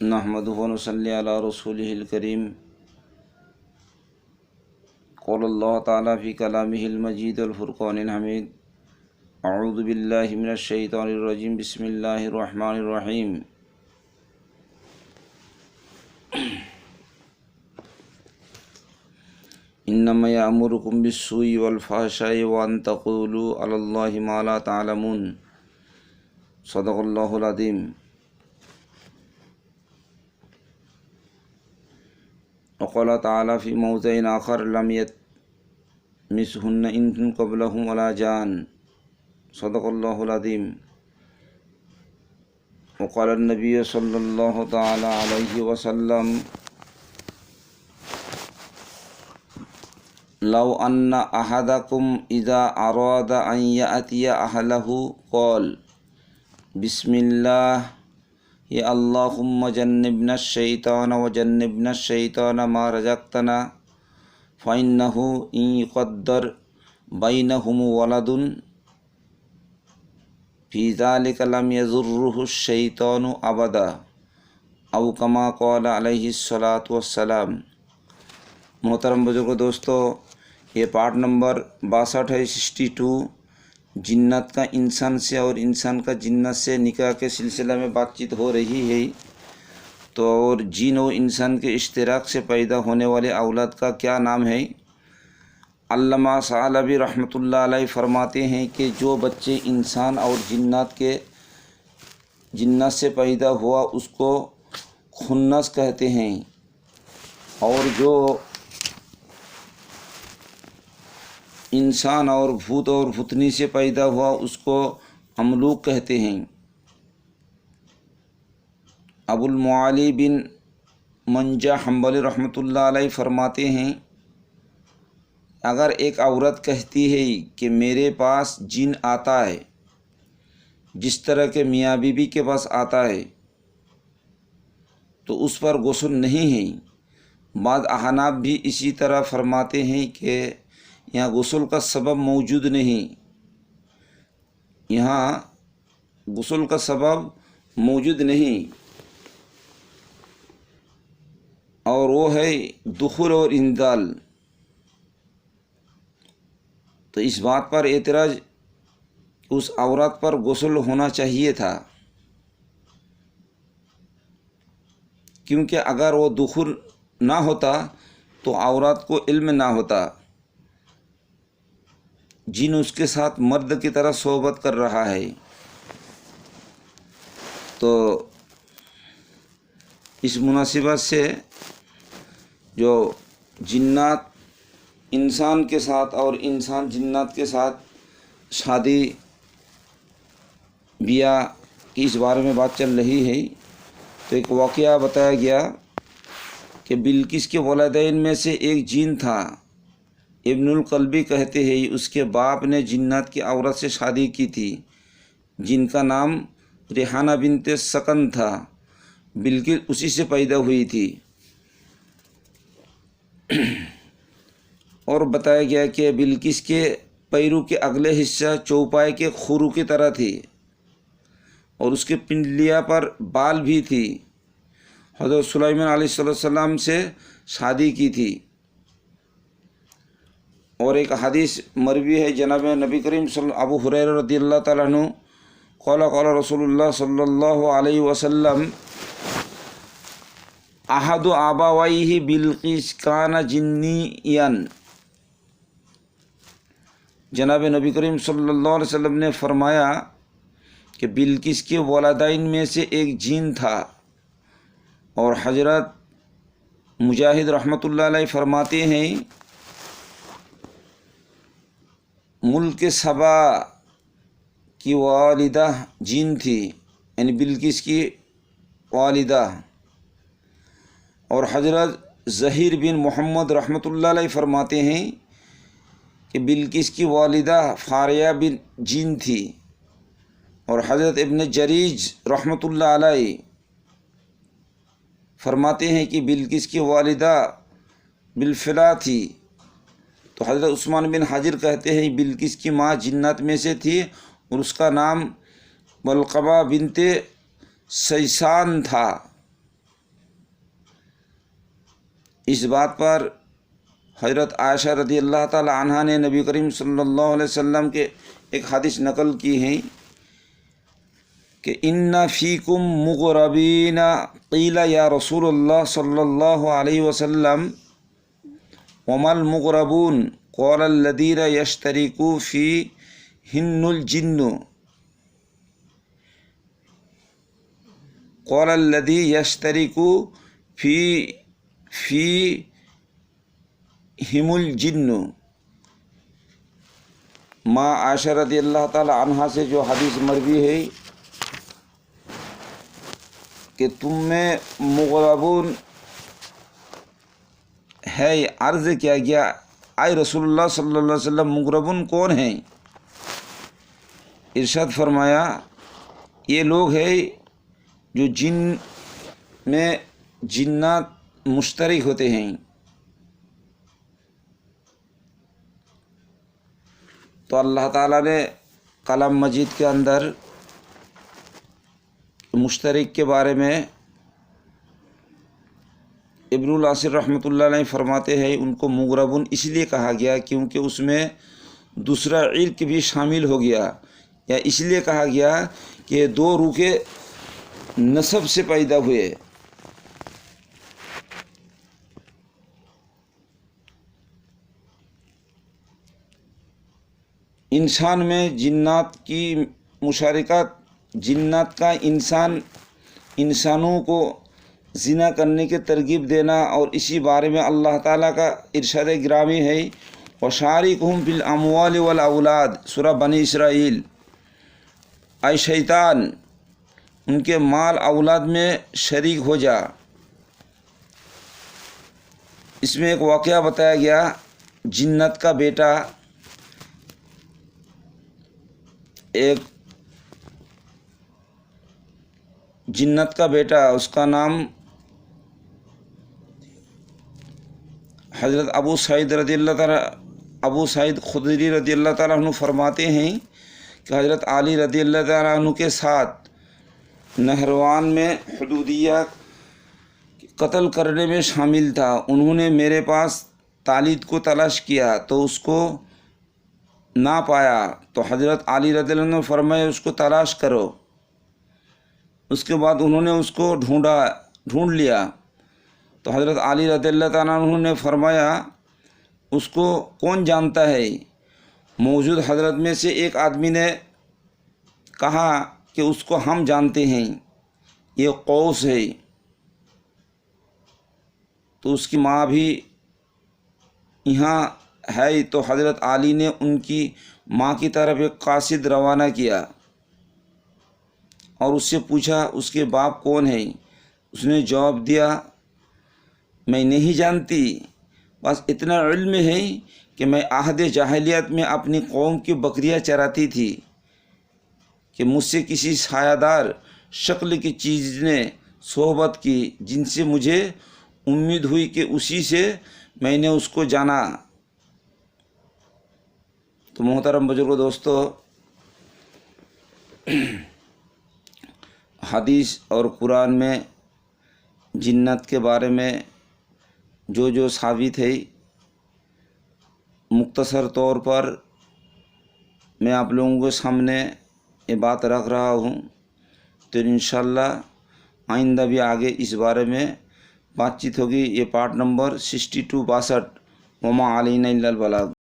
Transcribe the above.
نحمدہ و نصلی علی رسولہ الکریم قول اللہ تعالیٰ فی کلامہ المجید الفرقان الحمید اعوذ باللہ من الشیطان الرجیم بسم اللہ الرحمن الرحیم انما یأمرکم بالسوء والفحشاء وان تقولوا علی اللہ ما لا تعلمون صدق اللہ العظیم۔ وقال تعالیٰ فی موضع آخر لم یطمثہن انس قبلہم ولا جان صدق اللہ العظیم۔ وقال النبی صلی اللہ تعالیٰ علیہ وسلم لو ان احدکم اذا اراد ان یأتی اہلہ قال بسم اللہ یا اللہم جنبنا الشیطان وجنبنا الشیطان ما رزقتنا فإنہ ان یقدر بینہم ولد فی ذلک لم یضرہ الشیطان ابدا او کما قال علیہ الصلاۃ والسلام۔ محترم بزرگ دوستو، یہ پارٹ نمبر 62 ہے، 62، جنت کا انسان سے اور انسان کا جنت سے نکاح کے سلسلہ میں بات چیت ہو رہی ہے۔ تو اور جن و انسان کے اشتراک سے پیدا ہونے والے اولاد کا کیا نام ہے؟ علامہ ثعلبی رحمۃ اللہ علیہ فرماتے ہیں کہ جو بچے انسان اور جنت سے پیدا ہوا اس کو خنس کہتے ہیں، اور جو انسان اور بھوت اور بھوتنی سے پیدا ہوا اس کو مملوک کہتے ہیں۔ ابو المعالی بن منجہ حنبلی رحمۃ اللہ علیہ فرماتے ہیں اگر ایک عورت کہتی ہے کہ میرے پاس جن آتا ہے جس طرح کے میاں بیوی کے پاس آتا ہے تو اس پر غسل نہیں ہے۔ بعض احناف بھی اسی طرح فرماتے ہیں کہ یہاں غسل کا سبب موجود نہیں، یہاں غسل کا سبب موجود نہیں، اور وہ ہے دخول اور انزال۔ تو اس بات پر اعتراض اس عورت پر غسل ہونا چاہیے تھا، کیونکہ اگر وہ دخول نہ ہوتا تو عورت کو علم نہ ہوتا جن اس کے ساتھ مرد کی طرح صحبت کر رہا ہے۔ تو اس مناسبت سے جو جنات انسان کے ساتھ اور انسان جنات کے ساتھ شادی بیاہ کی اس بارے میں بات چل رہی ہے، تو ایک واقعہ بتایا گیا کہ بلقیس کے والدین میں سے ایک جن تھا، ابن القلبی کہتے ہیں، اس کے باپ نے جنات کی عورت سے شادی کی تھی جن کا نام ریحانہ بنت سکن تھا، بلقیس اسی سے پیدا ہوئی تھی۔ اور بتایا گیا کہ بلقیس کے پیروں کے اگلے حصہ چوپائے کے کھرو کی طرح تھی، اور اس کے پنڈلیاں پر بال بھی تھی۔ حضرت سلیمان علیہ السلام سے شادی کی تھی۔ اور ایک حدیث مروی ہے جناب نبی کریم ابو ہریرہ رضی اللہ تعالیٰ عنہ قال قال رسول اللہ صلی اللہ علیہ وسلم احد ابویہ بلقیس کان جنیا۔ جناب نبی کریم صلی اللہ علیہ وسلم نے فرمایا کہ بلقیس کے والدین میں سے ایک جن تھا، اور حضرت مجاہد رحمۃ اللہ علیہ فرماتے ہیں ملک سبا کی والدہ جن تھی، یعنی بلقیس کی والدہ۔ اور حضرت زہیر بن محمد رحمۃ اللہ علیہ فرماتے ہیں کہ بلقیس کی والدہ فاریہ بن جن تھی، اور حضرت ابن جریج رحمۃ اللہ علیہ فرماتے ہیں کہ بلقیس کی والدہ بالفلا تھی۔ تو حضرت عثمان بن حجر کہتے ہیں بلقیس کی ماں جنات میں سے تھی، اور اس کا نام بلقبہ بنت سیسان تھا۔ اس بات پر حضرت عائشہ رضی اللہ تعالی عنہا نے نبی کریم صلی اللہ علیہ وسلم کے ایک حدیث نقل کی ہے کہ ان فیکم مغربین قیل یا رسول اللہ صلی اللہ علیہ وسلم وما المغربون قال الذین یشترکوا فیہن الجن قال الذی یشترک فیہم الجن۔ ماں عائشہ رضی اللہ تعالی عنہا سے جو حدیث مروی ہے کہ تم میں مغربون ہے، عرض کیا گیا اے رسول اللہ صلی اللہ علیہ وسلم مغربون کون ہیں؟ ارشاد فرمایا یہ لوگ ہیں جو جن میں جنات مشترک ہوتے ہیں۔ تو اللہ تعالیٰ نے کلام مجید کے اندر مشترک کے بارے میں ابن العاصر رحمۃ اللہ علیہ فرماتے ہیں ان کو مغربون اس لیے کہا گیا کیونکہ اس میں دوسرا عرق بھی شامل ہو گیا، یا اس لیے کہا گیا کہ دو روح کے نسب سے پیدا ہوئے۔ انسان میں جنات کی مشارکت، جنات کا انسانوں کو زنا کرنے کی ترغیب دینا، اور اسی بارے میں اللہ تعالیٰ کا ارشاد گرامی ہے وَشَارِكْهُمْ فِي الْأَمْوَالِ وَالْأَوْلَادِ سورہ بنی اسرائیل۔ اے شیطان ان کے مال اولاد میں شریک ہو جا۔ اس میں ایک واقعہ بتایا گیا، جنت کا بیٹا اس کا نام حضرت ابو سعید خدری رضی اللہ تعالیٰ عنہ فرماتے ہیں کہ حضرت علی رضی اللہ تعالیٰ عنہ کے ساتھ نہروان میں حدودیہ قتل کرنے میں شامل تھا۔ انہوں نے میرے پاس طالب کو تلاش کیا تو اس کو نہ پایا، تو حضرت علی رضی اللہ عنہ نے فرمایا اس کو تلاش کرو۔ اس کے بعد انہوں نے اس کو ڈھونڈ لیا تو حضرت علی رضی اللہ تعالیٰ عنہ نے فرمایا اس کو کون جانتا ہے؟ موجود حضرت میں سے ایک آدمی نے کہا کہ اس کو ہم جانتے ہیں، یہ قوس ہے۔ تو اس کی ماں بھی یہاں ہے، تو حضرت علی نے ان کی ماں کی طرف ایک قاصد روانہ کیا اور اس سے پوچھا اس کے باپ کون ہیں؟ اس نے جواب دیا میں نہیں جانتی، بس اتنا علم ہے کہ میں عہد جاہلیت میں اپنی قوم کی بکریاں چراتی تھی کہ مجھ سے کسی سایہ دار شکل کی چیز نے صحبت کی جن سے مجھے امید ہوئی کہ اسی سے میں نے اس کو جانا۔ تو محترم بزرگو دوستو، حدیث اور قرآن میں جنت کے بارے میں جو ثابت ہے مختصر طور پر میں آپ لوگوں کے سامنے یہ بات رکھ رہا ہوں، تو انشاءاللہ آئندہ بھی آگے اس بارے میں بات چیت ہوگی۔ یہ پارٹ نمبر 62 وما علینا الا البلاغ۔